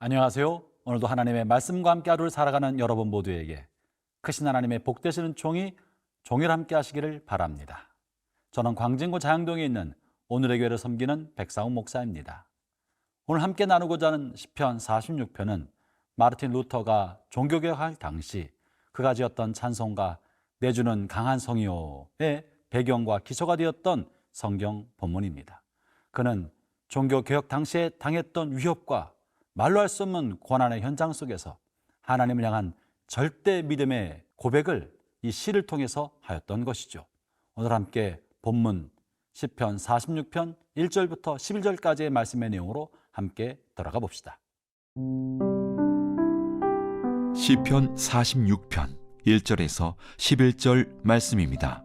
안녕하세요. 오늘도 하나님의 말씀과 함께 하루를 살아가는 여러분 모두에게 크신 하나님의 복 되시는 종일 함께 하시기를 바랍니다. 저는 광진구 자양동에 있는 오늘의 교회를 섬기는 백상훈 목사입니다. 오늘 함께 나누고자 하는 시편 46편은 마르틴 루터가 종교개혁할 당시 그가 지었던 찬송가 내주는 강한 성이요의 배경과 기초가 되었던 성경 본문입니다. 그는 종교개혁 당시에 당했던 위협과 말로 할 수 없는 고난의 현장 속에서 하나님을 향한 절대 믿음의 고백을 이 시를 통해서 하였던 것이죠. 오늘 함께 본문 시편 46편 1절부터 11절까지의 말씀의 내용으로 함께 들어가 봅시다. 시편 46편 1절에서 11절 말씀입니다.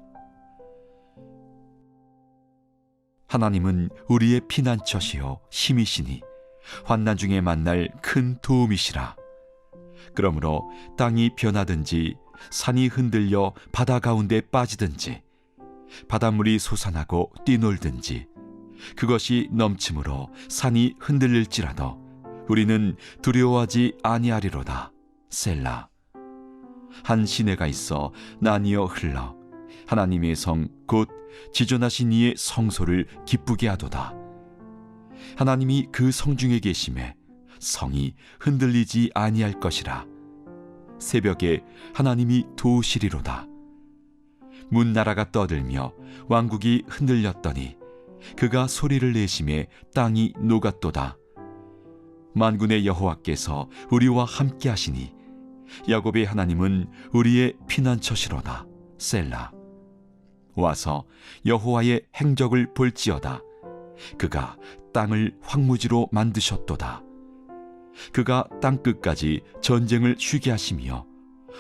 하나님은 우리의 피난처시요 힘이시니 환난 중에 만날 큰 도움이시라. 그러므로 땅이 변하든지 산이 흔들려 바다 가운데 빠지든지 바닷물이 솟아나고 뛰놀든지 그것이 넘침으로 산이 흔들릴지라도 우리는 두려워하지 아니하리로다. 셀라. 한 시내가 있어 나뉘어 흘러 하나님의 성 곧 지존하신 이의 성소를 기쁘게 하도다. 하나님이 그 성중에 계심에 성이 흔들리지 아니할 것이라. 새벽에 하나님이 도우시리로다. 문나라가 떠들며 왕국이 흔들렸더니 그가 소리를 내심에 땅이 녹았도다. 만군의 여호와께서 우리와 함께 하시니 야곱의 하나님은 우리의 피난처시로다. 셀라. 와서 여호와의 행적을 볼지어다. 그가 땅을 황무지로 만드셨도다. 그가 땅끝까지 전쟁을 쉬게 하시며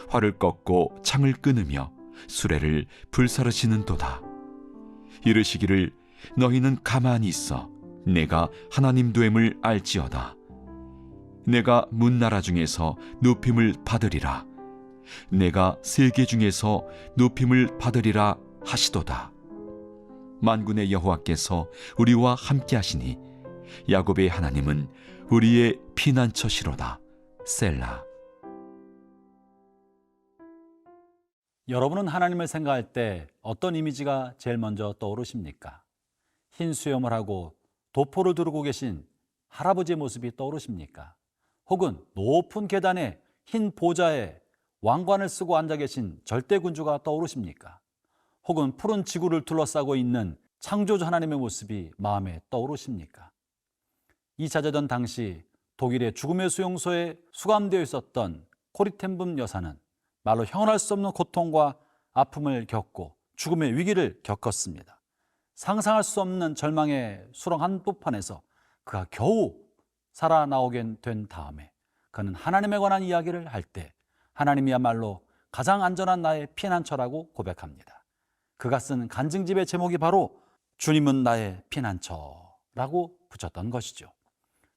활을 꺾고 창을 끊으며 수레를 불사르시는도다. 이르시기를 너희는 가만히 있어 내가 하나님됨을 알지어다. 내가 문나라 중에서 높임을 받으리라. 내가 세계 중에서 높임을 받으리라 하시도다. 만군의 여호와께서 우리와 함께 하시니 야곱의 하나님은 우리의 피난처시로다. 셀라. 여러분은 하나님을 생각할 때 어떤 이미지가 제일 먼저 떠오르십니까? 흰 수염을 하고 도포를 두르고 계신 할아버지의 모습이 떠오르십니까? 혹은 높은 계단에 흰 보좌에 왕관을 쓰고 앉아 계신 절대군주가 떠오르십니까? 혹은 푸른 지구를 둘러싸고 있는 창조주 하나님의 모습이 마음에 떠오르십니까? 2차 대전 당시 독일의 죽음의 수용소에 수감되어 있었던 코리텐붐 여사는 말로 형언할 수 없는 고통과 아픔을 겪고 죽음의 위기를 겪었습니다. 상상할 수 없는 절망의 수렁 한복판에서 그가 겨우 살아나오게 된 다음에 그는 하나님에 관한 이야기를 할 때 하나님이야말로 가장 안전한 나의 피난처라고 고백합니다. 그가 쓴 간증집의 제목이 바로 주님은 나의 피난처라고 붙였던 것이죠.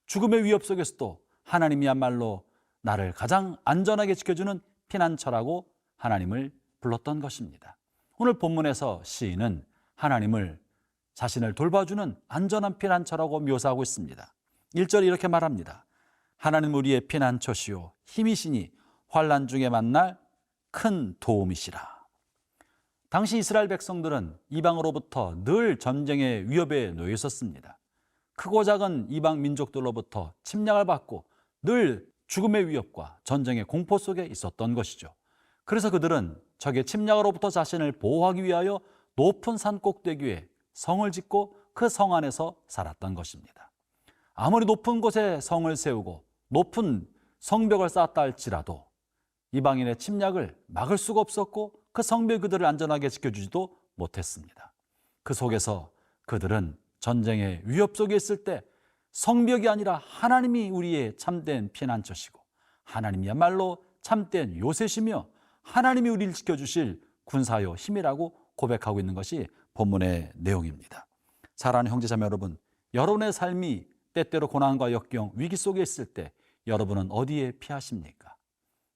죽음의 위협 속에서도 하나님이야말로 나를 가장 안전하게 지켜주는 피난처라고 하나님을 불렀던 것입니다. 오늘 본문에서 시인은 하나님을 자신을 돌봐주는 안전한 피난처라고 묘사하고 있습니다. 1절에 이렇게 말합니다. 하나님 우리의 피난처시요 힘이시니 환난 중에 만날 큰 도움이시라. 당시 이스라엘 백성들은 이방으로부터 늘 전쟁의 위협에 놓여 있었습니다. 크고 작은 이방 민족들로부터 침략을 받고 늘 죽음의 위협과 전쟁의 공포 속에 있었던 것이죠. 그래서 그들은 적의 침략으로부터 자신을 보호하기 위하여 높은 산 꼭대기에 성을 짓고 그 성 안에서 살았던 것입니다. 아무리 높은 곳에 성을 세우고 높은 성벽을 쌓았다 할지라도 이방인의 침략을 막을 수가 없었고 그 성벽이 그들을 안전하게 지켜주지도 못했습니다. 그 속에서 그들은 전쟁의 위협 속에 있을 때 성벽이 아니라 하나님이 우리의 참된 피난처시고 하나님이야말로 참된 요새시며 하나님이 우리를 지켜주실 군사요 힘이라고 고백하고 있는 것이 본문의 내용입니다. 사랑하는 형제자매 여러분, 여러분의 삶이 때때로 고난과 역경, 위기 속에 있을 때 여러분은 어디에 피하십니까?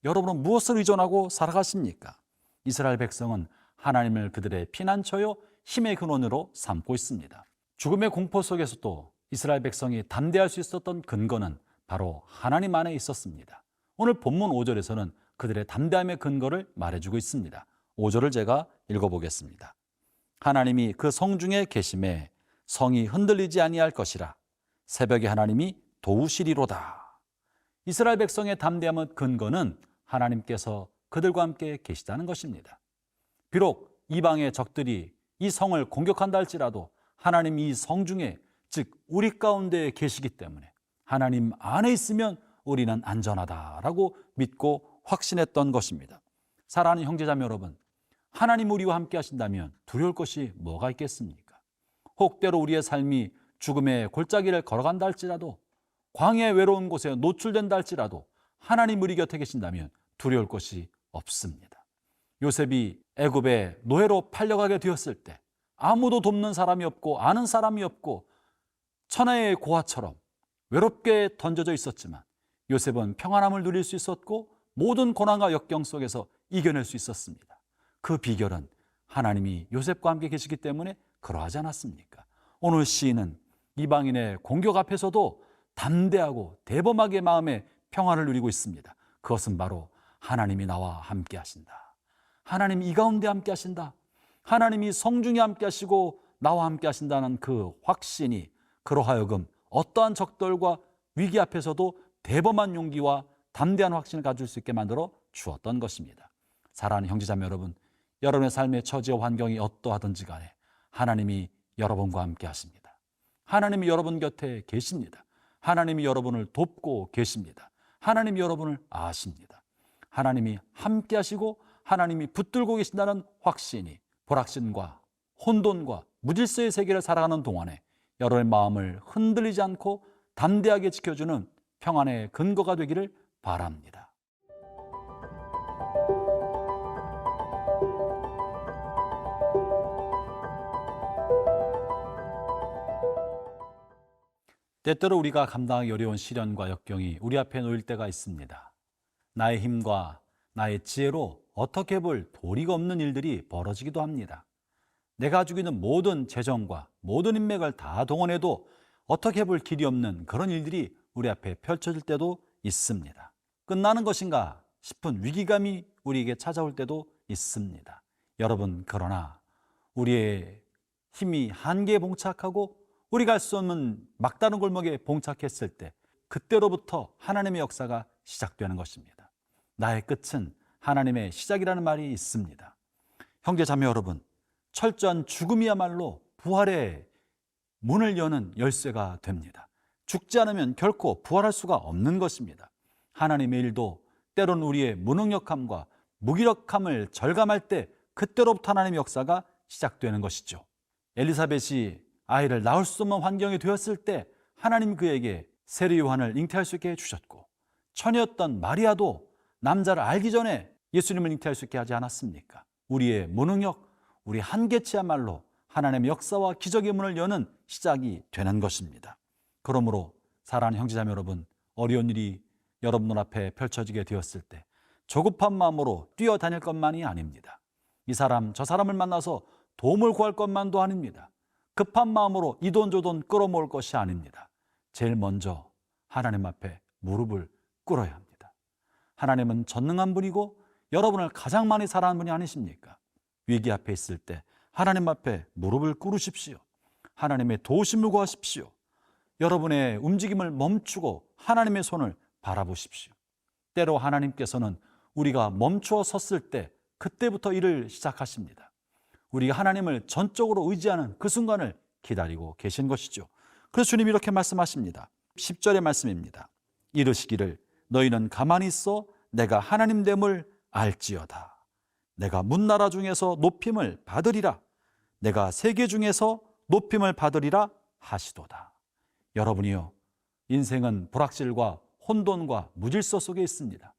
여러분은 무엇을 의존하고 살아가십니까? 이스라엘 백성은 하나님을 그들의 피난처요 힘의 근원으로 삼고 있습니다. 죽음의 공포 속에서도 이스라엘 백성이 담대할 수 있었던 근거는 바로 하나님 안에 있었습니다. 오늘 본문 5절에서는 그들의 담대함의 근거를 말해주고 있습니다. 5절을 제가 읽어보겠습니다. 하나님이 그 성중에 계심에 성이 흔들리지 아니할 것이라. 새벽에 하나님이 도우시리로다. 이스라엘 백성의 담대함의 근거는 하나님께서 그들과 함께 계시다는 것입니다. 비록 이방의 적들이 이 성을 공격한다 할지라도 하나님이 이 성중에, 즉 우리 가운데 계시기 때문에 하나님 안에 있으면 우리는 안전하다라고 믿고 확신했던 것입니다. 사랑하는 형제자매 여러분, 하나님 우리와 함께 하신다면 두려울 것이 뭐가 있겠습니까? 혹 때로 우리의 삶이 죽음의 골짜기를 걸어간다 할지라도, 광야의 외로운 곳에 노출된다 할지라도 하나님 우리 곁에 계신다면 두려울 것이 없습니다. 요셉이 애굽의 노예로 팔려가게 되었을 때 아무도 돕는 사람이 없고 아는 사람이 없고 천하의 고아처럼 외롭게 던져져 있었지만 요셉은 평안함을 누릴 수 있었고 모든 고난과 역경 속에서 이겨낼 수 있었습니다. 그 비결은 하나님이 요셉과 함께 계시기 때문에 그러하지 않았습니까? 오늘 시인은 이방인의 공격 앞에서도 담대하고 대범하게 마음의 평안을 누리고 있습니다. 그것은 바로 하나님이 나와 함께 하신다. 하나님이 이 가운데 함께 하신다. 하나님이 성중에 함께 하시고 나와 함께 하신다는 그 확신이 그로 하여금 어떠한 적들과 위기 앞에서도 대범한 용기와 담대한 확신을 가질 수 있게 만들어 주었던 것입니다. 사랑하는 형제자매 여러분, 여러분의 삶의 처지와 환경이 어떠하든지 간에 하나님이 여러분과 함께 하십니다. 하나님이 여러분 곁에 계십니다. 하나님이 여러분을 돕고 계십니다. 하나님이 여러분을 아십니다. 하나님이 함께 하시고 하나님이 붙들고 계신다는 확신이 불확신과 혼돈과 무질서의 세계를 살아가는 동안에 여러분의 마음을 흔들리지 않고 담대하게 지켜주는 평안의 근거가 되기를 바랍니다. 때때로 우리가 감당하기 어려운 시련과 역경이 우리 앞에 놓일 때가 있습니다. 나의 힘과 나의 지혜로 어떻게 볼 도리가 없는 일들이 벌어지기도 합니다. 내가 가지고 있는 모든 재정과 모든 인맥을 다 동원해도 어떻게 볼 길이 없는 그런 일들이 우리 앞에 펼쳐질 때도 있습니다. 끝나는 것인가 싶은 위기감이 우리에게 찾아올 때도 있습니다. 여러분, 그러나 우리의 힘이 한계에 봉착하고 우리가 갈 수 없는 막다른 골목에 봉착했을 때 그때로부터 하나님의 역사가 시작되는 것입니다. 나의 끝은 하나님의 시작이라는 말이 있습니다. 형제 자매 여러분, 철저한 죽음이야말로 부활의 문을 여는 열쇠가 됩니다. 죽지 않으면 결코 부활할 수가 없는 것입니다. 하나님의 일도 때론 우리의 무능력함과 무기력함을 절감할 때 그때로부터 하나님의 역사가 시작되는 것이죠. 엘리사벳이 아이를 낳을 수 없는 환경이 되었을 때 하나님 그에게 세례 요한을 잉태할 수 있게 해주셨고, 처녀였던 마리아도 남자를 알기 전에 예수님을 잉태할 수 있게 하지 않았습니까? 우리의 무능력, 우리 한계치야말로 하나님의 역사와 기적의 문을 여는 시작이 되는 것입니다. 그러므로 사랑하는 형제자매 여러분, 어려운 일이 여러분 눈앞에 펼쳐지게 되었을 때 조급한 마음으로 뛰어다닐 것만이 아닙니다. 이 사람 저 사람을 만나서 도움을 구할 것만도 아닙니다. 급한 마음으로 이 돈 저 돈 끌어모을 것이 아닙니다. 제일 먼저 하나님 앞에 무릎을 꿇어야 합니다. 하나님은 전능한 분이고 여러분을 가장 많이 사랑하는 분이 아니십니까? 위기 앞에 있을 때 하나님 앞에 무릎을 꿇으십시오. 하나님의 도우심을 구하십시오. 여러분의 움직임을 멈추고 하나님의 손을 바라보십시오. 때로 하나님께서는 우리가 멈추어 섰을 때 그때부터 일을 시작하십니다. 우리가 하나님을 전적으로 의지하는 그 순간을 기다리고 계신 것이죠. 그래서 주님이 이렇게 말씀하십니다. 10절의 말씀입니다. 이르시기를 너희는 가만히 있어 내가 하나님 됨을 알지어다. 내가 문나라 중에서 높임을 받으리라. 내가 세계 중에서 높임을 받으리라 하시도다. 여러분이요, 인생은 불확실과 혼돈과 무질서 속에 있습니다.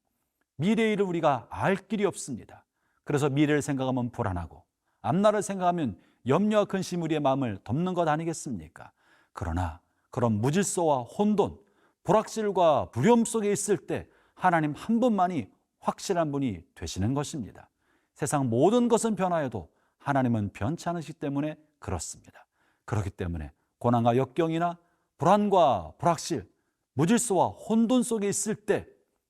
미래의 일을 우리가 알 길이 없습니다. 그래서 미래를 생각하면 불안하고 앞날을 생각하면 염려와 근심 우리의 마음을 덮는 것 아니겠습니까? 그러나 그런 무질서와 혼돈, 불확실과 두려움 속에 있을 때 하나님 한 분만이 확실한 분이 되시는 것입니다. 세상 모든 것은 변화해도 하나님은 변치 않으시기 때문에 그렇습니다. 그렇기 때문에 고난과 역경이나 불안과 불확실, 무질서와 혼돈 속에 있을 때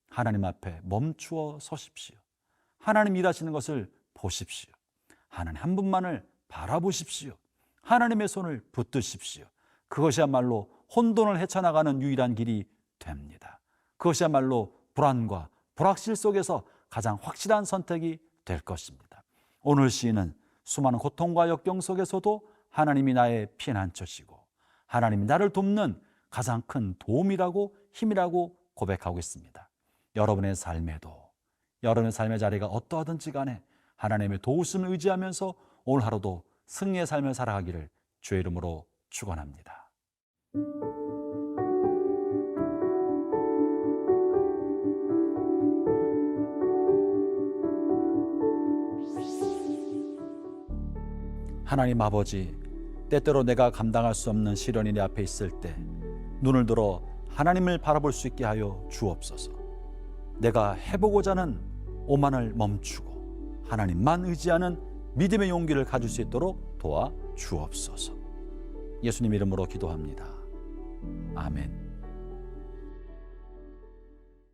하나님 앞에 멈추어 서십시오. 하나님 일하시는 것을 보십시오. 하나님 한 분만을 바라보십시오. 하나님의 손을 붙드십시오. 그것이야말로 혼돈을 헤쳐나가는 유일한 길이 됩니다. 그것이야말로 불안과 불확실 속에서 가장 확실한 선택이 될 것입니다. 오늘 시인은 수많은 고통과 역경 속에서도 하나님이 나의 피난처시고 하나님이 나를 돕는 가장 큰 도움이라고 힘이라고 고백하고 있습니다. 여러분의 삶에도, 여러분의 삶의 자리가 어떠하든지 간에 하나님의 도우심을 의지하면서 오늘 하루도 승리의 삶을 살아가기를 주의 이름으로 축원합니다. 하나님 아버지, 때때로 내가 감당할 수 없는 시련이 내 앞에 있을 때 눈을 들어 하나님을 바라볼 수 있게 하여 주옵소서. 내가 해보고자 하는 오만을 멈추고 하나님만 의지하는 믿음의 용기를 가질 수 있도록 도와 주옵소서. 예수님 이름으로 기도합니다. 아멘.